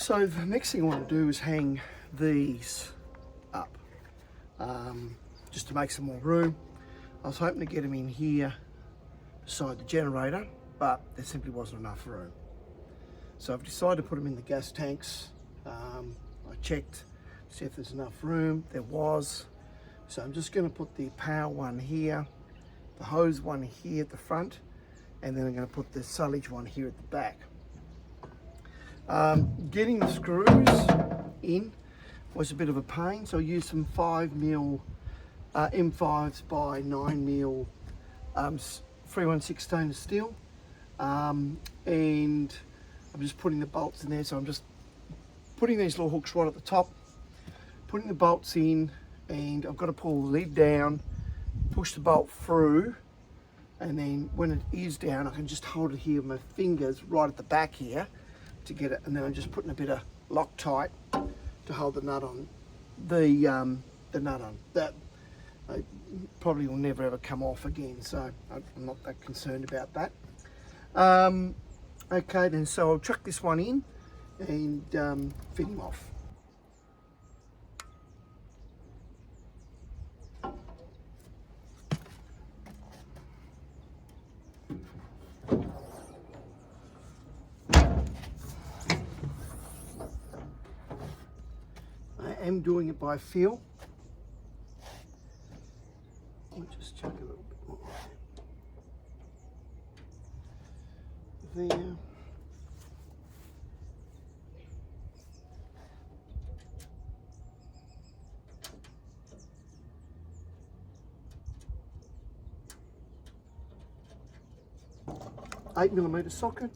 So the next thing I want to do is hang these up, just to make some more room. I was hoping to get them in here beside the generator, but there simply wasn't enough room. So I've decided to put them in the gas tanks. I checked to see if there's enough room. There was. So I'm just going to put the power one here, the hose one here at the front, and then I'm going to put the silage one here at the back. Getting the screws in was a bit of a pain, so I used some 5mm M5s by 9mm 316 stainless steel, and I'm just putting the bolts in there. So I'm just putting these little hooks right at the top, putting the bolts in, and I've got to pull the lid down, push the bolt through, and then when it is down I can just hold it here with my fingers right at the back here to get it, and then I'm just putting a bit of Loctite to hold the nut on. The nut on that probably will never ever come off again, so I'm not that concerned about that. Okay then, so I'll chuck this one in and fit him off. I am doing it by feel. I'll just chuck a little bit more there. 8mm socket,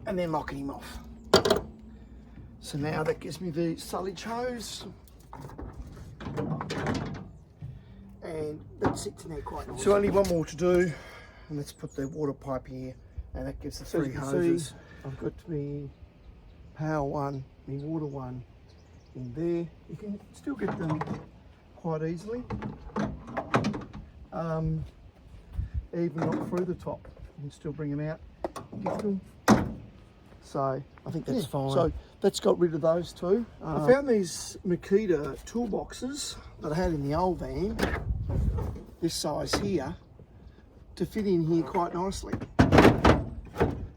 and then locking him off. So now that gives me the silage hose, and that sits in there quite nicely. So only one more to do, and let's put the water pipe here, and that gives the three hoses. I've got my power one, my water one in there. You can still get them quite easily. Even not through the top, you can still bring them out, gift them. So I think that's fine. So that's got rid of those two. I found these MAKITA toolboxes that I had in the old van, this size here, to fit in here quite nicely.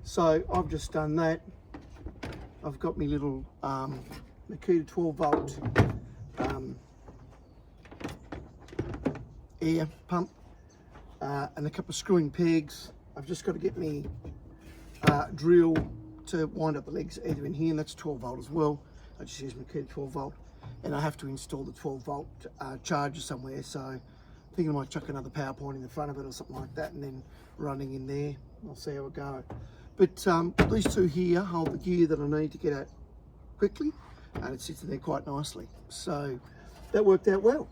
So I've just done that. I've got my little MAKITA 12-volt air pump. And a couple of screwing pegs. I've just got to get me drill to wind up the legs either in here, and that's 12-volt as well. I just use MAKITA 12-volt, and I have to install the 12-volt charger somewhere, so I think I might chuck another power point in the front of it or something like that, and then running in there. I'll see how it goes. But these two here hold the gear that I need to get out quickly, and it sits in there quite nicely. So that worked out well.